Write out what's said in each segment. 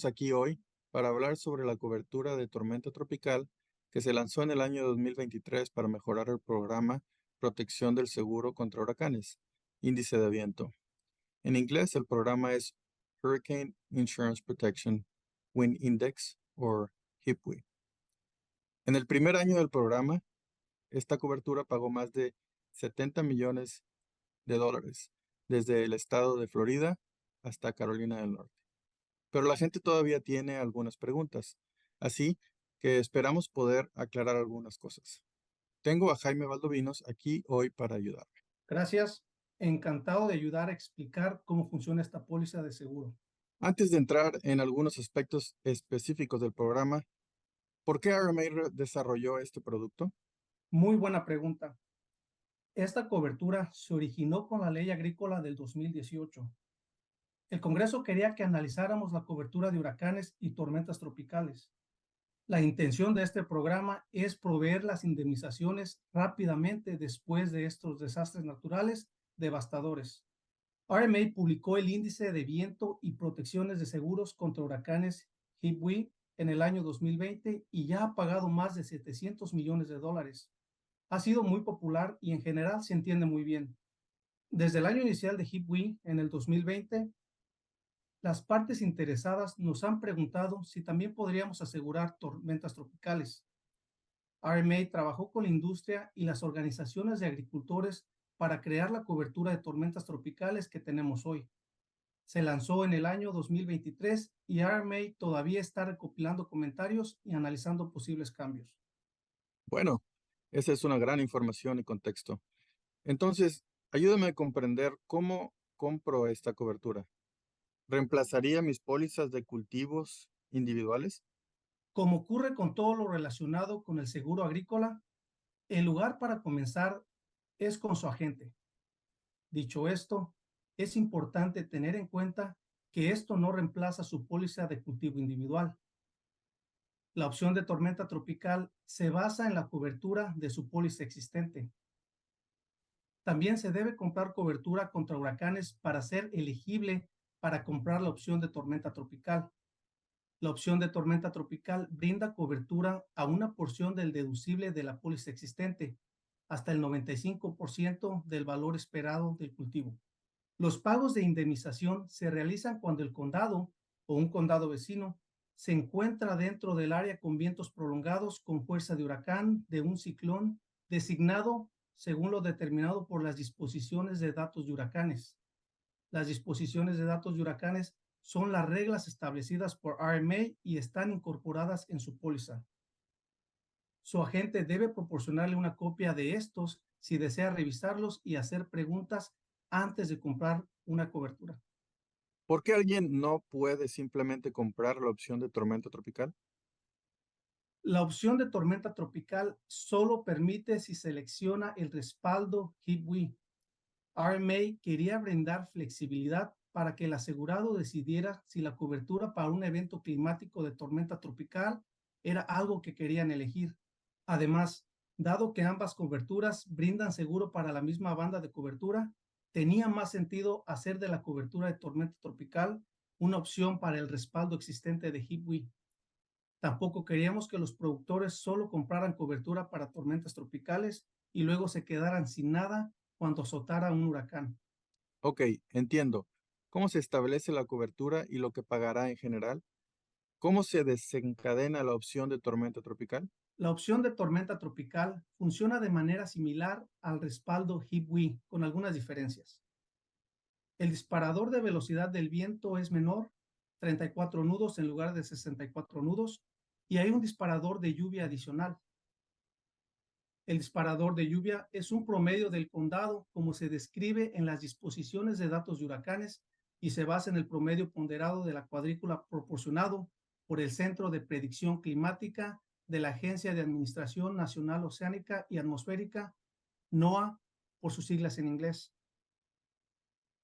Aquí hoy para hablar sobre la cobertura de tormenta tropical que se lanzó en el año 2023 para mejorar el programa Protección del Seguro contra Huracanes, Índice de Viento. En inglés, el programa es Hurricane Insurance Protection Wind Index o HIPWI. En el primer año del programa, esta cobertura pagó más de 70 millones de dólares desde el estado de Florida hasta Carolina del Norte. Pero la gente todavía tiene algunas preguntas, así que esperamos poder aclarar algunas cosas. Tengo a Jaime Valdovinos aquí hoy para ayudar. Gracias. Encantado de ayudar a explicar cómo funciona esta póliza de seguro. Antes de entrar en algunos aspectos específicos del programa, ¿por qué RMA desarrolló este producto? Muy buena pregunta. Esta cobertura se originó con la Ley Agrícola del 2018. El Congreso quería que analizáramos la cobertura de huracanes y tormentas tropicales. La intención de este programa es proveer las indemnizaciones rápidamente después de estos desastres naturales devastadores. RMA publicó el índice de viento y protecciones de seguros contra huracanes HIPWI en el año 2020 y ya ha pagado más de 700 millones de dólares. Ha sido muy popular y en general se entiende muy bien. Desde el año inicial de HIPWI en el 2020, las partes interesadas nos han preguntado si también podríamos asegurar tormentas tropicales. RMA trabajó con la industria y las organizaciones de agricultores para crear la cobertura de tormentas tropicales que tenemos hoy. Se lanzó en el año 2023 y RMA todavía está recopilando comentarios y analizando posibles cambios. Bueno, esa es una gran información y contexto. Entonces, ayúdame a comprender cómo compro esta cobertura. ¿Reemplazaría mis pólizas de cultivos individuales? Como ocurre con todo lo relacionado con el seguro agrícola, el lugar para comenzar es con su agente. Dicho esto, es importante tener en cuenta que esto no reemplaza su póliza de cultivo individual. La opción de tormenta tropical se basa en la cobertura de su póliza existente. También se debe comprar cobertura contra huracanes para ser elegible para comprar la opción de tormenta tropical. La opción de tormenta tropical brinda cobertura a una porción del deducible de la póliza existente, hasta el 95% del valor esperado del cultivo. Los pagos de indemnización se realizan cuando el condado o un condado vecino se encuentra dentro del área con vientos prolongados con fuerza de huracán, de un ciclón designado según lo determinado por las disposiciones de datos de huracanes. Las disposiciones de datos de huracanes son las reglas establecidas por RMA y están incorporadas en su póliza. Su agente debe proporcionarle una copia de estos si desea revisarlos y hacer preguntas antes de comprar una cobertura. ¿Por qué alguien no puede simplemente comprar la opción de tormenta tropical? La opción de tormenta tropical solo permite si selecciona el respaldo HIPWI. RMA quería brindar flexibilidad para que el asegurado decidiera si la cobertura para un evento climático de tormenta tropical era algo que querían elegir. Además, dado que ambas coberturas brindan seguro para la misma banda de cobertura, tenía más sentido hacer de la cobertura de tormenta tropical una opción para el respaldo existente de HIPWI. Tampoco queríamos que los productores solo compraran cobertura para tormentas tropicales y luego se quedaran sin nada cuando azotara un huracán. Ok, entiendo. ¿Cómo se establece la cobertura y lo que pagará en general? ¿Cómo se desencadena la opción de tormenta tropical? La opción de tormenta tropical funciona de manera similar al respaldo HIPWI, con algunas diferencias. El disparador de velocidad del viento es menor, 34 nudos en lugar de 64 nudos, y hay un disparador de lluvia adicional. El disparador de lluvia es un promedio del condado como se describe en las disposiciones de datos de huracanes y se basa en el promedio ponderado de la cuadrícula proporcionado por el Centro de Predicción Climática de la Agencia de Administración Nacional Oceánica y Atmosférica, NOAA, por sus siglas en inglés.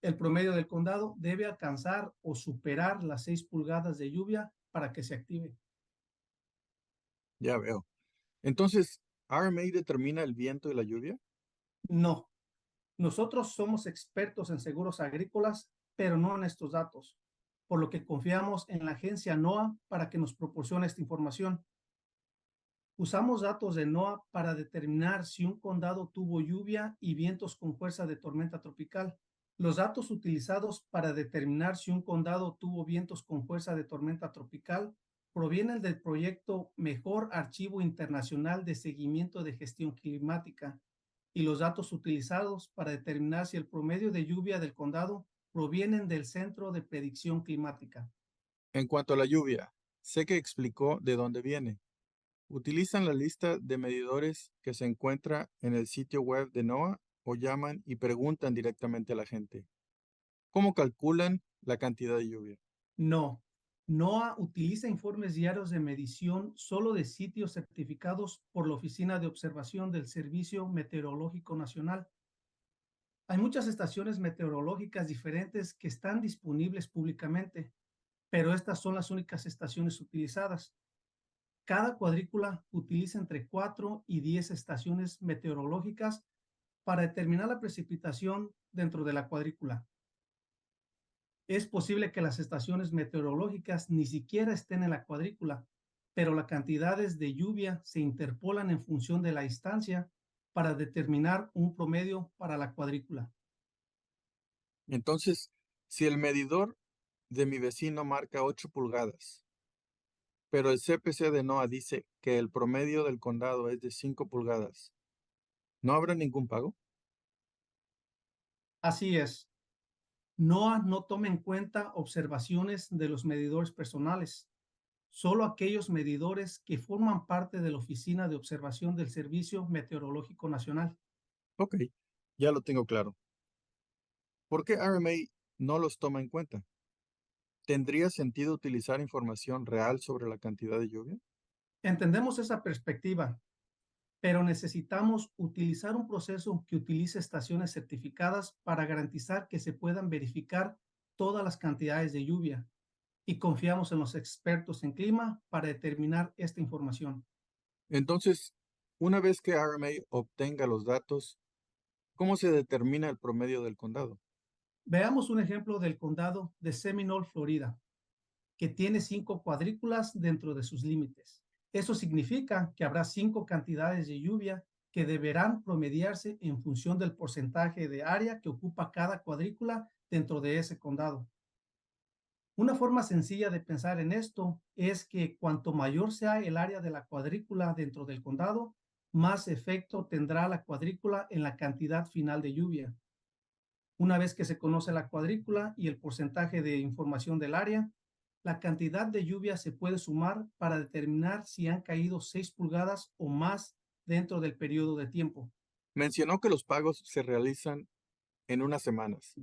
El promedio del condado debe alcanzar o superar las 6 pulgadas de lluvia para que se active. Ya veo. Entonces, ¿RMA determina el viento y la lluvia? No, Nosotros somos expertos en seguros agrícolas, pero no en estos datos, por lo que confiamos en la agencia NOAA para que nos proporcione esta información. Usamos datos de NOAA para determinar si un condado tuvo lluvia y vientos con fuerza de tormenta tropical. Los datos utilizados para determinar si un condado tuvo vientos con fuerza de tormenta tropical provienen del proyecto Mejor Archivo Internacional de Seguimiento de Gestión Climática, y los datos utilizados para determinar si el promedio de lluvia del condado provienen del Centro de Predicción Climática. En cuanto a la lluvia, sé que explicó de dónde viene. ¿Utilizan la lista de medidores que se encuentra en el sitio web de NOAA o llaman y preguntan directamente a la gente? ¿Cómo calculan la cantidad de lluvia? No, NOAA utiliza informes diarios de medición solo de sitios certificados por la Oficina de Observación del Servicio Meteorológico Nacional. Hay muchas estaciones meteorológicas diferentes que están disponibles públicamente, pero estas son las únicas estaciones utilizadas. Cada cuadrícula utiliza entre 4 y 10 estaciones meteorológicas para determinar la precipitación dentro de la cuadrícula. Es posible que las estaciones meteorológicas ni siquiera estén en la cuadrícula, pero las cantidades de lluvia se interpolan en función de la distancia para determinar un promedio para la cuadrícula. Entonces, si el medidor de mi vecino marca 8 pulgadas, pero el CPC de NOAA dice que el promedio del condado es de 5 pulgadas, ¿no habrá ningún pago? Así es, NOAA no toma en cuenta observaciones de los medidores personales, solo aquellos medidores que forman parte de la Oficina de Observación del Servicio Meteorológico Nacional. Ok, ya lo tengo claro. ¿Por qué RMA no los toma en cuenta? ¿Tendría sentido utilizar información real sobre la cantidad de lluvia? Entendemos esa perspectiva, pero necesitamos utilizar un proceso que utilice estaciones certificadas para garantizar que se puedan verificar todas las cantidades de lluvia, y confiamos en los expertos en clima para determinar esta información. Entonces, una vez que RMA obtenga los datos, ¿cómo se determina el promedio del condado? Veamos un ejemplo del condado de Seminole, Florida, que tiene 5 cuadrículas dentro de sus límites. Eso significa que habrá 5 cantidades de lluvia que deberán promediarse en función del porcentaje de área que ocupa cada cuadrícula dentro de ese condado. Una forma sencilla de pensar en esto es que cuanto mayor sea el área de la cuadrícula dentro del condado, más efecto tendrá la cuadrícula en la cantidad final de lluvia. Una vez que se conoce la cuadrícula y el porcentaje de información del área, la cantidad de lluvia se puede sumar para determinar si han caído 6 pulgadas o más dentro del periodo de tiempo. Mencionó que los pagos se realizan en unas semanas,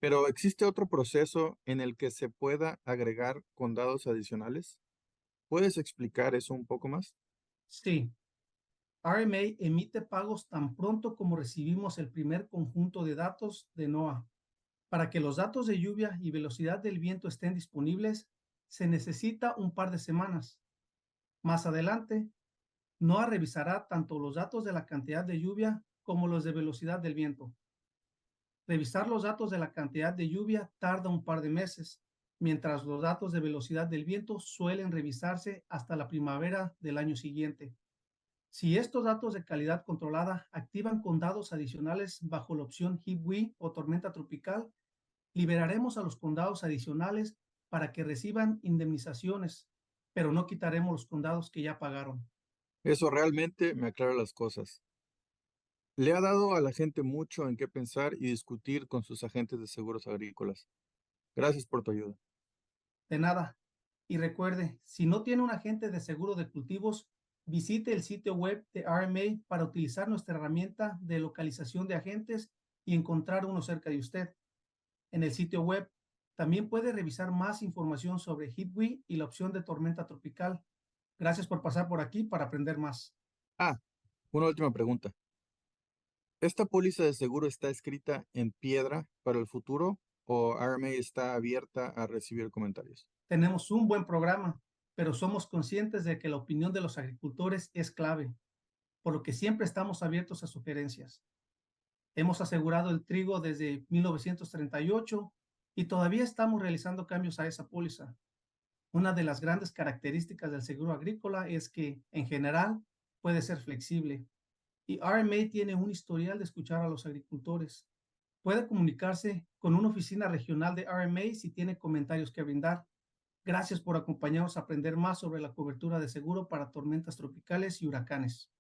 pero ¿existe otro proceso en el que se pueda agregar condados adicionales? ¿Puedes explicar eso un poco más? Sí, RMA emite pagos tan pronto como recibimos el primer conjunto de datos de NOAA. Para que los datos de lluvia y velocidad del viento estén disponibles, se necesita un par de semanas. Más adelante, NOAA revisará tanto los datos de la cantidad de lluvia como los de velocidad del viento. Revisar los datos de la cantidad de lluvia tarda un par de meses, mientras los datos de velocidad del viento suelen revisarse hasta la primavera del año siguiente. Si estos datos de calidad controlada activan condados adicionales bajo la opción HeatWave o tormenta tropical, liberaremos a los condados adicionales para que reciban indemnizaciones, pero no quitaremos los condados que ya pagaron. Eso realmente me aclara las cosas. Le ha dado a la gente mucho en qué pensar y discutir con sus agentes de seguros agrícolas. Gracias por tu ayuda. De nada. Y recuerde, si no tiene un agente de seguro de cultivos, visite el sitio web de RMA para utilizar nuestra herramienta de localización de agentes y encontrar uno cerca de usted. En el sitio web también puede revisar más información sobre HeatWave y la opción de tormenta tropical. Gracias por pasar por aquí para aprender más. Ah, una última pregunta. ¿Esta póliza de seguro está escrita en piedra para el futuro o RMA está abierta a recibir comentarios? Tenemos un buen programa, pero somos conscientes de que la opinión de los agricultores es clave, por lo que siempre estamos abiertos a sugerencias. Hemos asegurado el trigo desde 1938 y todavía estamos realizando cambios a esa póliza. Una de las grandes características del seguro agrícola es que, en general, puede ser flexible y RMA tiene un historial de escuchar a los agricultores. Puede comunicarse con una oficina regional de RMA si tiene comentarios que brindar. Gracias por acompañarnos a aprender más sobre la cobertura de seguro para tormentas tropicales y huracanes.